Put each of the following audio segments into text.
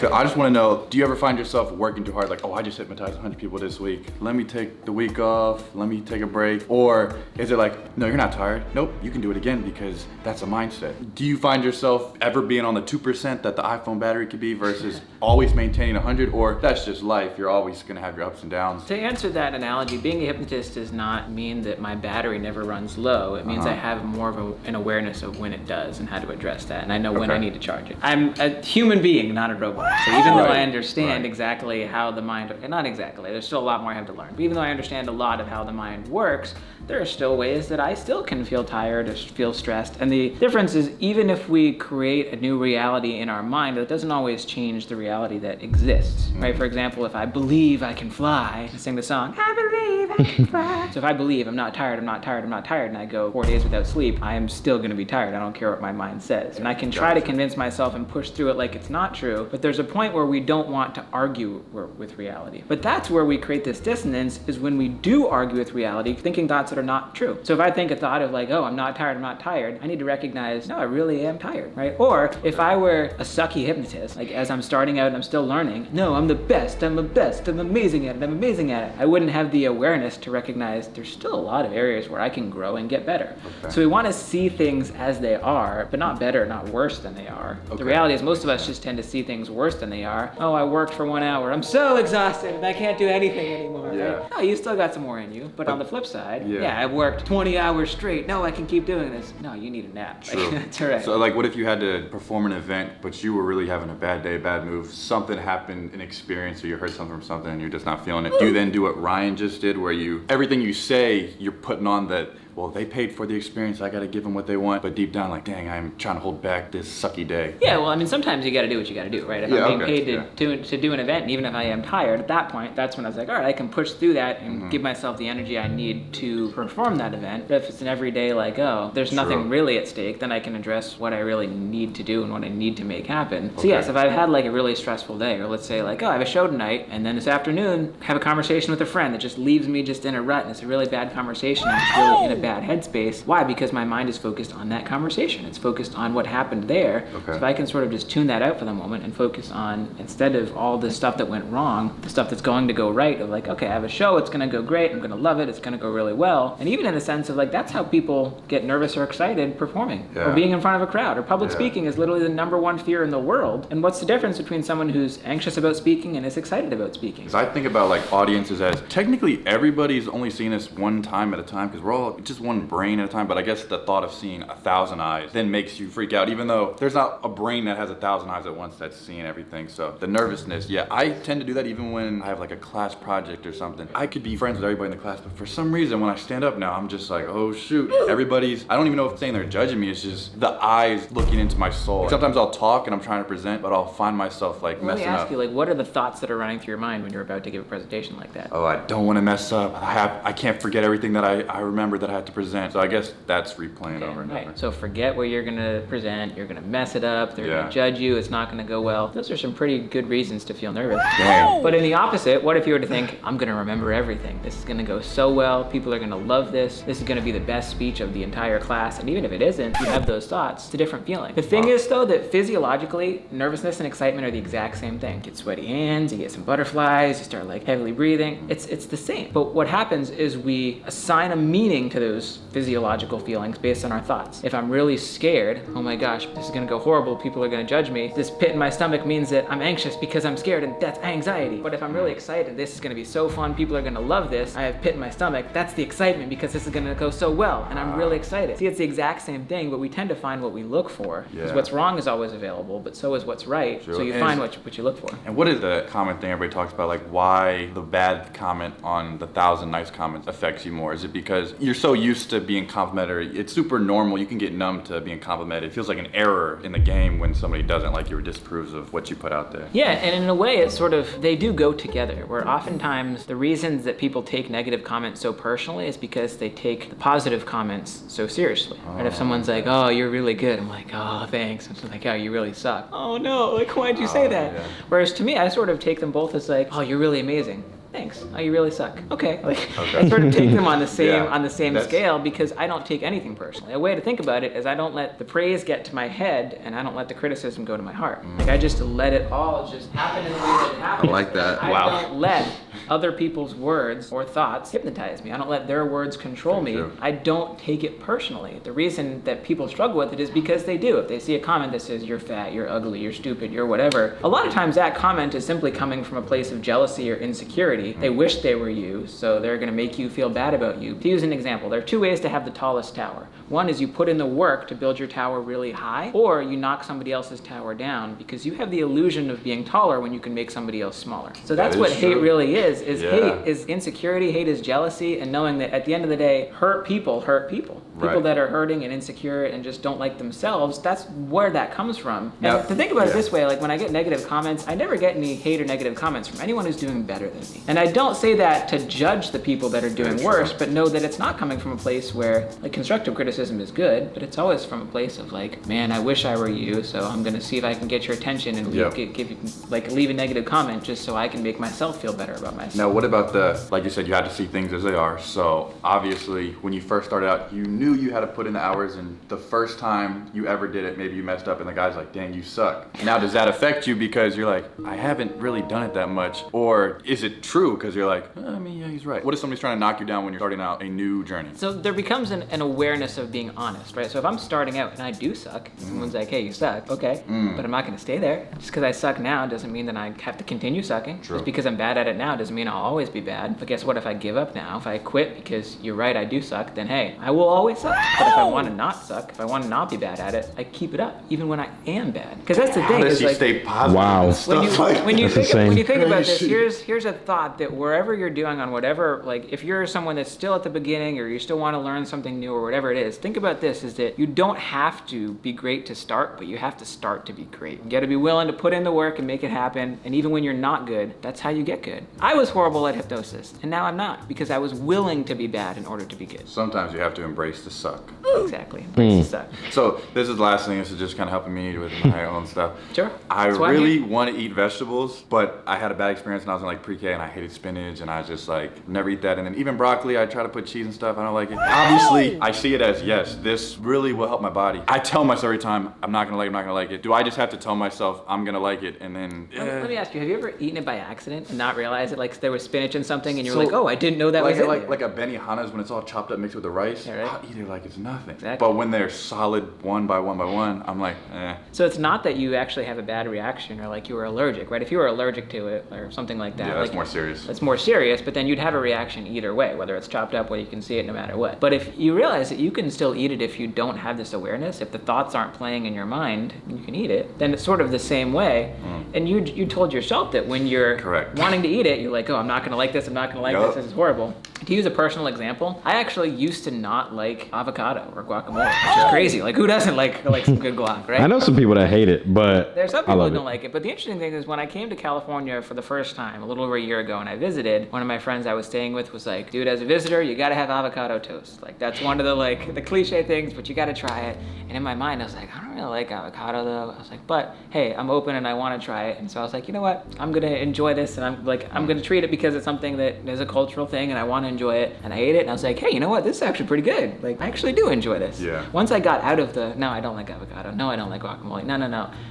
I just want to know, do you ever find yourself working too hard? Like, oh, I just hypnotized 100 people this week. Let me take the week off. Let me take a break. Or is it like, no, you're not tired. Nope, you can do it again because that's a mindset. Do you find yourself ever being on the 2% that the iPhone battery could be versus always maintaining 100? Or that's just life. You're always going to have your ups and downs. To answer that analogy, being a hypnotist does not mean that my battery never runs low. It means I have more of an awareness of when it does and how to address that. And I know when I need to charge it. I'm a human being, not a robot. So even though I understand exactly how the mind, not exactly, there's still a lot more I have to learn. But even though I understand a lot of how the mind works, there are still ways that I still can feel tired or feel stressed. And the difference is, even if we create a new reality in our mind, that doesn't always change the reality that exists, right? For example, if I believe I can fly, I sing the song, I believe I can fly. So if I believe I'm not tired, I'm not tired, I'm not tired, and I go 4 days without sleep, I am still gonna be tired. I don't care what my mind says. And I can try to convince myself and push through it like it's not true, but there's a point where we don't want to argue with reality. But that's where we create this dissonance, is when we do argue with reality, thinking thoughts that are not true. So if I think a thought of like, oh, I'm not tired, I need to recognize, no, I really am tired, right? Or if I were a sucky hypnotist, like as I'm starting out and I'm still learning, no, I'm the best, I'm amazing at it, I wouldn't have the awareness to recognize there's still a lot of areas where I can grow and get better. So we want to see things as they are, but not better, not worse than they are. The reality is most of us just tend to see things worse than they are. Oh, I worked for 1 hour, I'm so exhausted and I can't do anything anymore. Right? No, you still got some more in you, but on the flip side, I worked 20 hours straight. No, I can keep doing this. No, you need a nap. True. That's right. So like, what if you had to perform an event, but you were really having a bad day, bad move, something happened, an experience, or you heard something from something and you're just not feeling it. Do you then do what Ryan just did, where everything you say, you're putting on that, well, they paid for the experience, I gotta give them what they want, but deep down, like, dang, I'm trying to hold back this sucky day. Yeah, well, I mean, sometimes you gotta do what you gotta do, right? If I'm being paid to do an event, and even if I am tired, at that point, that's when I was like, all right, I can push through that and give myself the energy I need to perform that event. But if it's an everyday, like, oh, there's nothing really at stake, then I can address what I really need to do and what I need to make happen. So yes, if I've had like a really stressful day, or let's say like, oh, I have a show tonight, and then this afternoon, have a conversation with a friend that just leaves me just in a rut, and it's a really bad conversation, I'm just really in a bad headspace. Why? Because my mind is focused on that conversation. It's focused on what happened there. So if I can sort of just tune that out for the moment and focus on, instead of all the stuff that went wrong, the stuff that's going to go right, of like, okay, I have a show, it's gonna go great, I'm gonna love it, it's gonna go really well. And even in the sense of like, that's how people get nervous or excited performing, or being in front of a crowd, or public speaking is literally the #1 fear in the world. And what's the difference between someone who's anxious about speaking and is excited about speaking? Because I think about like audiences as technically everybody's only seeing this one time at a time, because we're all just one brain at a time. But I guess the thought of seeing 1,000 eyes then makes you freak out, even though there's not a brain that has 1,000 eyes at once that's seeing everything. So the nervousness, I tend to do that even when I have like a class project or something. I could be friends with everybody in the class, but for some reason when I stand up now, I'm just like, oh shoot, everybody's, I don't even know if it's saying they're judging me, it's just the eyes looking into my soul. Sometimes I'll talk and I'm trying to present, but I'll find myself like messing up. Let me ask you, like, what are the thoughts that are running through your mind when you're about to give a presentation like that? Oh, I don't want to mess up. I can't forget everything that I remember that I had to present. So I guess that's replaying over and over. So forget what you're gonna present, you're gonna mess it up, they're gonna judge you, it's not gonna go well. Those are some pretty good reasons to feel nervous. Dang. But in the opposite, what if you were to think, I'm gonna remember everything. This is gonna go so well, people are gonna love this is gonna be the best speech of the entire class, and even if it isn't, you have those thoughts, it's a different feeling. The thing is though, that physiologically, nervousness and excitement are the exact same thing. You get sweaty hands, you get some butterflies, you start like heavily breathing, it's the same. But what happens is we assign a meaning to those physiological feelings based on our thoughts. If I'm really scared, oh my gosh, this is gonna go horrible, people are gonna judge me. This pit in my stomach means that I'm anxious because I'm scared, and that's anxiety. But if I'm really excited, this is gonna be so fun, people are gonna love this, I have pit in my stomach, that's the excitement because this is gonna go so well, and I'm really excited. See, it's the exact same thing, but we tend to find what we look for. Because what's wrong is always available, but so is what's right. So you find what you look for. And what is the common thing everybody talks about, like why the bad comment on the 1,000 nice comments affects you more? Is it because you're so used to being complimentary? It's super normal, you can get numb to being complimented. It feels like an error in the game when somebody doesn't like you or disapproves of what you put out there. Yeah, and in a way it's sort of, they do go together, where oftentimes the reasons that people take negative comments so personally is because they take the positive comments so seriously. And if someone's like, oh, you're really good, I'm like, oh, thanks. And like, oh, you really suck. Oh no, like why'd you say that? Whereas to me, I sort of take them both as like, oh, you're really amazing. thanks. Oh, you really suck. Okay. Like, I sort of take them on the same scale because I don't take anything personally. A way to think about it is I don't let the praise get to my head and I don't let the criticism go to my heart. Like I just let it all just happen in the way that it happens. I like that. I don't let other people's words or thoughts hypnotize me. I don't let their words control me. True. I don't take it personally. The reason that people struggle with it is because they do. If they see a comment that says you're fat, you're ugly, you're stupid, you're whatever, a lot of times that comment is simply coming from a place of jealousy or insecurity. They wish they were you, so they're going to make you feel bad about you. To use an example, there are two ways to have the tallest tower. One is you put in the work to build your tower really high, or you knock somebody else's tower down because you have the illusion of being taller when you can make somebody else smaller. So that's what hate really is hate is insecurity, hate is jealousy, and knowing that at the end of the day, hurt people hurt people. People that are hurting and insecure and just don't like themselves, that's where that comes from. Now, and to think about it this way, like when I get negative comments, I never get any hate or negative comments from anyone who's doing better than me. And I don't say that to judge the people that are doing worse, but know that it's not coming from a place where, like, constructive criticism is good, but it's always from a place of like, man, I wish I were you, so I'm gonna see if I can get your attention and leave a negative comment just so I can make myself feel better about myself. Now, what about like you said, you had to see things as they are. So obviously, when you first started out, you knew you had to put in the hours, and the first time you ever did it, maybe you messed up and the guy's like, dang, you suck. Now, does that affect you because you're like, I haven't really done it that much? Or is it true because you're like, I mean, yeah, he's right. What if somebody's trying to knock you down when you're starting out a new journey? So there becomes an awareness of being honest, right? So if I'm starting out and I do suck, someone's like, hey, you suck, okay, but I'm not gonna stay there. Just because I suck now doesn't mean that I have to continue sucking. True. Just because I'm bad at it now doesn't mean I'll always be bad. But guess what, if I give up now, if I quit because you're right, I do suck, then hey, I will always suck. But if I want to not suck, if I want to not be bad at it, I keep it up, even when I am bad. Because that's the thing. How does he like, stay positive? Wow. And stuff when you think about this, Crazy. here's a thought that wherever you're doing on whatever, like if you're someone that's still at the beginning or you still want to learn something new or whatever it is, think about this, is that you don't have to be great to start, but you have to start to be great. You got to be willing to put in the work and make it happen. And even when you're not good, that's how you get good. I was horrible at hypnosis, and now I'm not, because I was willing to be bad in order to be good. Sometimes you have to embrace the suck. Exactly. Embrace the suck. So this is the last thing. This is just kind of helping me with my own stuff. Sure. I That's why I'm really here. want to eat vegetables, but I had a bad experience when I was in like pre-K, and I hated spinach, and I just like never eat that. And then even broccoli, I try to put cheese and stuff. I don't like it. Obviously, I see it as, yes, this really will help my body. I tell myself every time, I'm not gonna like it, I'm not gonna like it. Do I just have to tell myself I'm gonna like it, and then? Let me ask you, have you ever eaten it by accident and not realized it? Like there was spinach in something and you were So, like, oh, I didn't know that like was in there. like a Benihana's when it's all chopped up mixed with the rice. Yeah, right. I'll eat it like it's nothing. Exactly. But when they're solid one by one by one, I'm like, eh. So it's not that you actually have a bad reaction or like you were allergic, right? If you were allergic to it or something like that. Yeah, that's like, more serious. That's more serious, but then you'd have a reaction either way, whether it's chopped up, whether you can see it no matter what. But if you realize that you can still eat it if you don't have this awareness, if the thoughts aren't playing in your mind, you can eat it, then it's sort of the same way. And you told yourself that when you're wanting to eat it, you're like, oh, I'm not gonna like this, I'm not gonna like this is horrible. To use a personal example, I actually used to not like avocado or guacamole, which is crazy. Like who doesn't like some good guac, right? I know some people that hate it, but There's some I people love who don't it. like it, but the interesting thing is when I came to California for the first time, a little over a year ago, and I visited, one of my friends I was staying with was like, dude, as a visitor, you gotta have avocado toast. Like that's one of the cliche things, but you gotta try it. And in my mind, I was like, I don't really like avocado though. I was like, but hey, I'm open and I wanna try it. And so I was like, you know what? I'm gonna enjoy this, and I'm gonna treat it because it's something that is a cultural thing and I wanna enjoy it. And I ate it and I was like, hey, you know what? This is actually pretty good. Like I actually do enjoy this. Yeah. Once I got out of no, I don't like avocado. No, I don't like guacamole. No.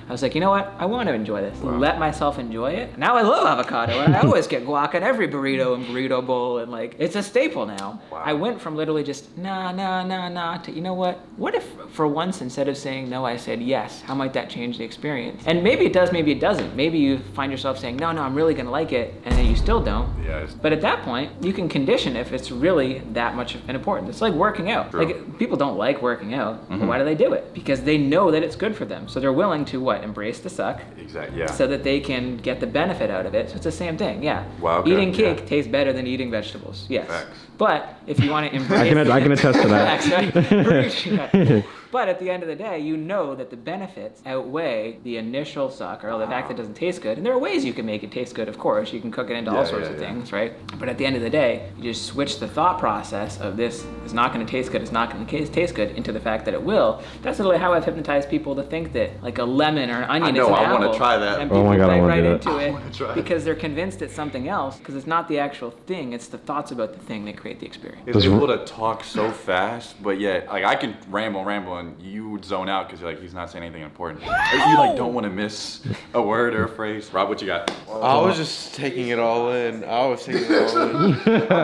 I was like, you know what? I want to enjoy this. Wow. Let myself enjoy it. Now I love avocado, and I always get guac in every burrito and burrito bowl, and like it's a staple now. Wow. I went from literally just nah to, you know what? What if for once instead of saying no, I said yes? How might that change the experience? And maybe it does, maybe it doesn't. Maybe you find yourself saying no, I'm really gonna like it, and then you still don't. Yes. But at that point, you can condition if it's really that much important. It's like working out. True. Like people don't like working out, but why do they do it? Because they know that it's good for them. So they're willing to what? Embrace the suck. Exactly. Yeah. So that they can get the benefit out of it. So it's the same thing. Yeah. Wow, okay, Eating cake yeah. tastes better than eating vegetables. Yes. Facts. But if you want to embrace I can attest to that. Facts, right? But at the end of the day, you know that the benefits outweigh the initial suck, or the fact that it doesn't taste good. And there are ways you can make it taste good, of course. You can cook it into all sorts of things, right? But at the end of the day, you just switch the thought process of this is not going to taste good, it's not going to taste good, into the fact that it will. That's literally how I've hypnotized people to think that like a lemon or an onion is an apple. I want to try that. And people my God, I bite wanna right do into that. it because they're convinced it's something else, because it's not the actual thing, it's the thoughts about the thing that create the experience. He's able to talk so fast, but yet, like, I can ramble, and you would zone out because like he's not saying anything important. You like don't want to miss a word or a phrase. Rob, what you got? I was just taking it all in. I'm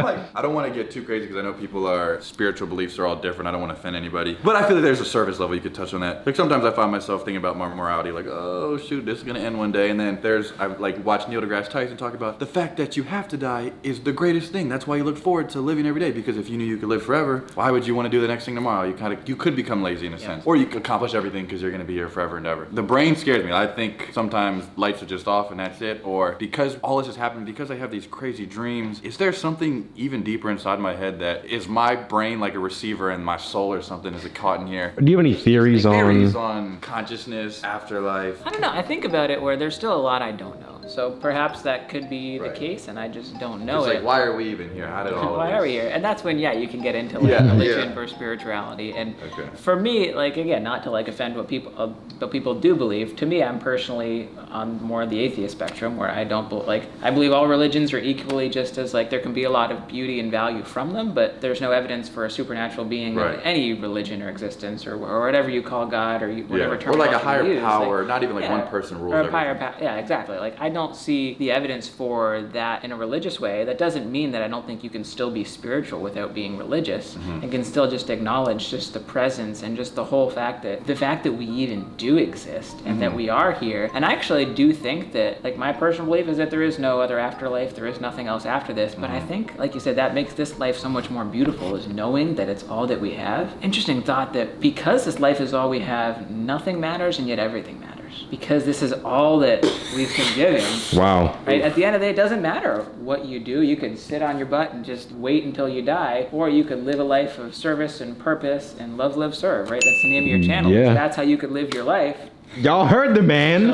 like, I don't want to get too crazy because I know people's spiritual beliefs are all different. I don't want to offend anybody, but I feel like there's a surface level you could touch on that. Like sometimes I find myself thinking about my morality, like, oh shoot, this is gonna end one day, and then I like watch Neil deGrasse Tyson talk about the fact that you have to die is the greatest thing. That's why you look forward to living every day, because if you knew you could live forever, why would you want to do the next thing tomorrow? You could become lazy in a sense, or you could accomplish everything because you're gonna be here forever and ever. The brain scares me. I think sometimes lights are just off and that's it, or because all this is happening, because I have these crazy dreams, is there something even deeper inside my head that is my brain like a receiver and my soul or something is caught in here? Do you have any theories on consciousness, afterlife? I don't know. I think about it where there's still a lot I don't know. So perhaps that could be the case, and I just don't know it's it. like, why are we even here? How did all Why of this? are we here? And that's when, you can get into like religion versus spirituality. And for me, like again, not to like offend what people do believe. To me, I'm personally on more of the atheist spectrum, where I don't I believe all religions are equally just as like there can be a lot of beauty and value from them, but there's no evidence for a supernatural being of any religion or existence or whatever you call God or whatever term. Or like a higher use. power, not even like one person rules or a everything. higher power. Yeah, exactly. Like I don't see the evidence for that in a religious way. That doesn't mean that I don't think you can still be spiritual without being religious, and can still just acknowledge just the presence and just the whole fact that we even do exist and that we are here. And I actually do think that, like, my personal belief is that there is no other afterlife, there is nothing else after this, but I think, like you said, that makes this life so much more beautiful, is knowing that it's all that we have. Interesting thought that because this life is all we have, nothing matters and yet everything matters. Because this is all that we've been given. Wow. Right? At the end of the day, it doesn't matter what you do. You could sit on your butt and just wait until you die, or you could live a life of service and purpose and love, live, serve, right? That's the name of your channel. Yeah. That's how you could live your life. Y'all heard the man.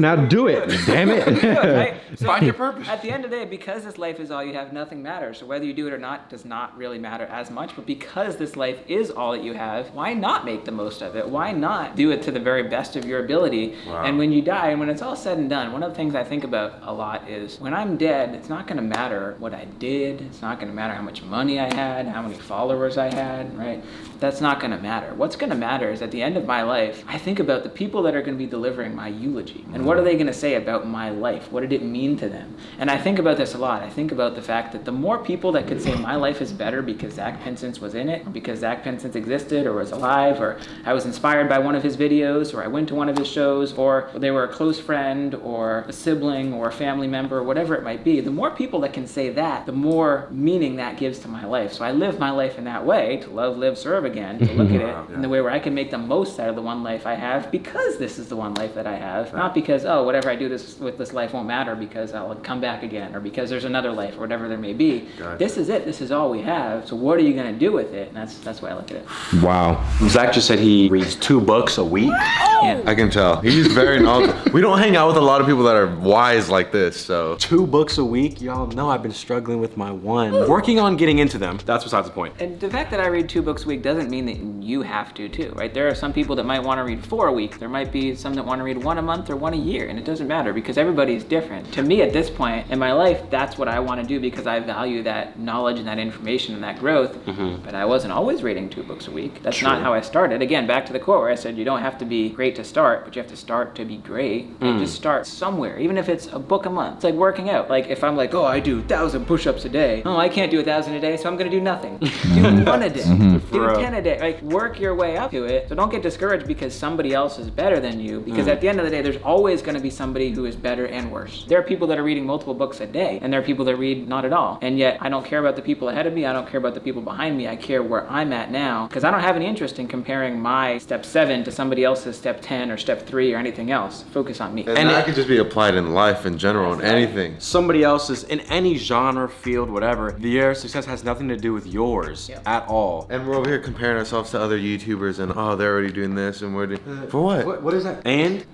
Now do it. Damn it. Right? So Find your purpose. At the end of the day, because this life is all you have, nothing matters. So whether you do it or not does not really matter as much. But because this life is all that you have, why not make the most of it? Why not do it to the very best of your ability? Wow. And when you die, and when it's all said and done, one of the things I think about a lot is when I'm dead, it's not going to matter what I did. It's not going to matter how much money I had, how many followers I had, right? That's not going to matter. What's going to matter is at the end of my life, I think about the people that are going to be delivering my eulogy. And what are they going to say about my life? What did it mean to them? And I think about this a lot. I think about the fact that the more people that could say my life is better because Zach Pinsence was in it, or because Zach Pinsence existed or was alive, or I was inspired by one of his videos, or I went to one of his shows, or they were a close friend or a sibling or a family member, or whatever it might be, the more people that can say that, the more meaning that gives to my life. So I live my life in that way, to love, live, serve again, to look at it in the way where I can make the most out of the one life I have, because this is the one life that I have, not because, oh, whatever I do with this life won't matter because I'll come back again, or because there's another life, or whatever there may be. Gotcha. This is it. This is all we have. So what are you going to do with it? And that's why I look at it. Wow. Zach just said he reads 2 books a week. Yeah. I can tell. He's very knowledgeable. We don't hang out with a lot of people that are wise like this, so. 2 books a week? Y'all know I've been struggling with my one. Working on getting into them. That's besides the point. And the fact that I read 2 books a week doesn't mean that you have to too, right? There are some people that might want to read 4 a week. There might be some that want to read 1 a month or 1 a year, and it doesn't matter because everybody's different. To me, at this point in my life, that's what I want to do because I value that knowledge and that information and that growth. But I wasn't always reading 2 books a week. That's not how I started. Again, back to the quote where I said you don't have to be great to start, but you have to start to be great. And just start somewhere, even if it's a book a month. It's like working out. Like if I'm like, oh, I do 1,000 push-ups a day. Oh, I can't do 1,000 a day, so I'm gonna do nothing. Do 1 a day. Do 10 a day. Like work your way up to it. So don't get discouraged because somebody else else is better than you, because at the end of the day, there's always going to be somebody who is better and worse. There are people that are reading multiple books a day, and there are people that read not at all. And yet, I don't care about the people ahead of me. I don't care about the people behind me. I care where I'm at now, because I don't have any interest in comparing my step 7 to somebody else's step 10 or step 3 or anything else. Focus on me. And that could just be applied in life in general, in anything. Somebody else's, in any genre, field, whatever, their success has nothing to do with yours at all. And we're over here comparing ourselves to other YouTubers and, oh, they're already doing this and we're doing... For what? What is that? And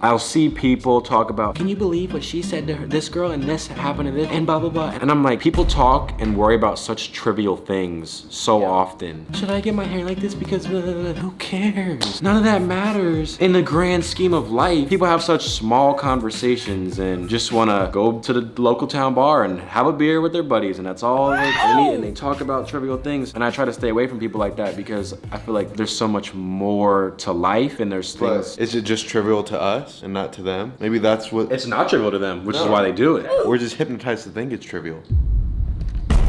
I'll see people talk about, can you believe what she said to her, this girl, and this happened to this, and blah, blah, blah. And I'm like, people talk and worry about such trivial things so often. Should I get my hair like this because who cares? None of that matters in the grand scheme of life. People have such small conversations and just want to go to the local town bar and have a beer with their buddies, and that's all they need, and they talk about trivial things. And I try to stay away from people like that because I feel like there's so much more to life, and there's things. Is it just trivial to us and not to them? Maybe that's what... It's not trivial to them, which is why they do it. We're just hypnotized to think it's trivial.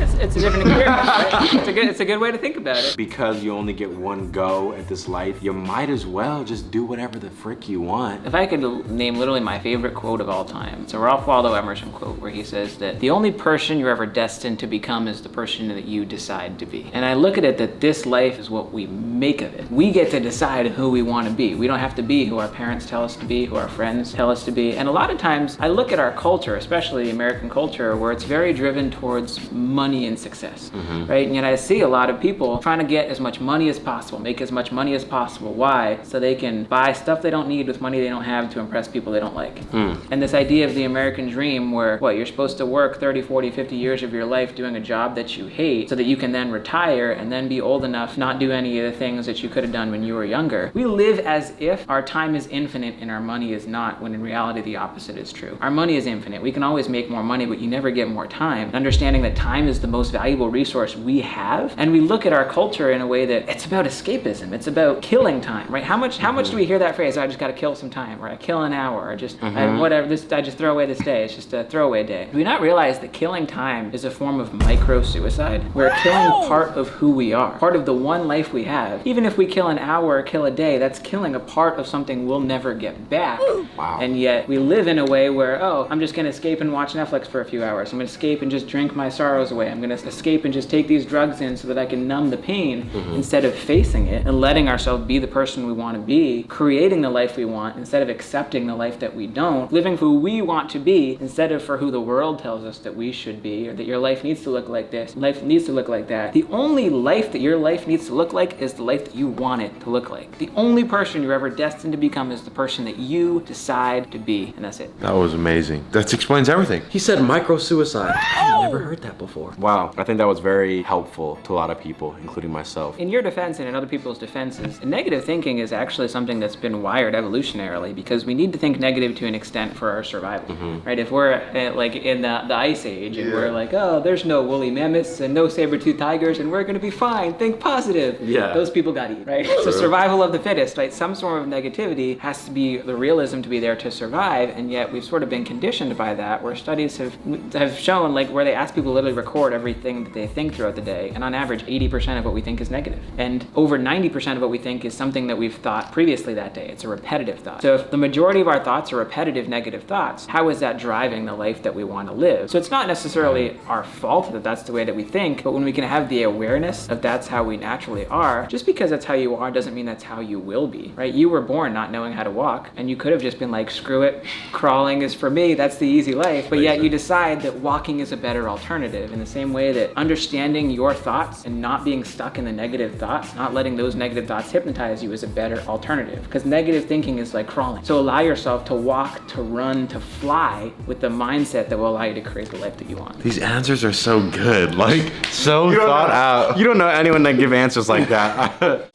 It's a different experience, right? It's a good way to think about it. Because you only get one go at this life, you might as well just do whatever the frick you want. If I could name literally my favorite quote of all time, it's a Ralph Waldo Emerson quote where he says that the only person you're ever destined to become is the person that you decide to be. And I look at it that this life is what we make of it. We get to decide who we want to be. We don't have to be who our parents tell us to be, who our friends tell us to be. And a lot of times I look at our culture, especially the American culture, where it's very driven towards money and success, right? And yet I see a lot of people trying to get as much money as possible, make as much money as possible. Why? So they can buy stuff they don't need with money they don't have to impress people they don't like. And this idea of the American dream where, what, you're supposed to work 30, 40, 50 years of your life doing a job that you hate so that you can then retire and then be old enough not do any of the things that you could have done when you were younger. We live as if our time is infinite and our money is not, when in reality the opposite is true. Our money is infinite. We can always make more money, but you never get more time. Understanding that time is the most valuable resource we have, and we look at our culture in a way that it's about escapism. It's about killing time, right? How much do we hear that phrase? I just got to kill some time, or I kill an hour, or just whatever. I just throw away this day. It's just a throwaway day. Do we not realize that killing time is a form of micro-suicide? We're killing part of who we are, part of the one life we have. Even if we kill an hour or kill a day, that's killing a part of something we'll never get back. Wow. And yet we live in a way where, oh, I'm just gonna escape and watch Netflix for a few hours. I'm gonna escape and just drink my sorrows away. I'm gonna escape and just take these drugs in so that I can numb the pain instead of facing it and letting ourselves be the person we want to be, creating the life we want instead of accepting the life that we don't, living who we want to be instead of for who the world tells us that we should be, or that your life needs to look like this, life needs to look like that. The only life that your life needs to look like is the life that you want it to look like. The only person you're ever destined to become is the person that you decide to be, and that's it. That was amazing. That explains everything. He said micro-suicide. I've never heard that before. Wow, I think that was very helpful to a lot of people, including myself. In your defense and in other people's defenses, negative thinking is actually something that's been wired evolutionarily because we need to think negative to an extent for our survival, right? If we're like in the ice age and we're like, oh, there's no woolly mammoths and no saber-toothed tigers and we're gonna be fine, think positive. Yeah. Those people got eaten, right? So survival of the fittest, right? Some sort of negativity has to be the realism to be there to survive, and yet we've sort of been conditioned by that, where studies have shown, like, where they ask people to literally record everything that they think throughout the day, and on average 80% of what we think is negative, and over 90% of what we think is something that we've thought previously that day. It's a repetitive thought. So if the majority of our thoughts are repetitive negative thoughts, how is that driving the life that we want to live? So it's not necessarily our fault that that's the way that we think, but when we can have the awareness of that's how we naturally are, just because that's how you are doesn't mean that's how you will be, right? You were born not knowing how to walk, and you could have just been like, screw it, crawling is for me, that's the easy life, but yet you decide that walking is a better alternative, in the same way that understanding your thoughts and not being stuck in the negative thoughts, not letting those negative thoughts hypnotize you, is a better alternative, because negative thinking is like crawling. So allow yourself to walk, to run, to fly with the mindset that will allow you to create the life that you want. These answers are so good, like so thought out. You don't know anyone that give answers like that.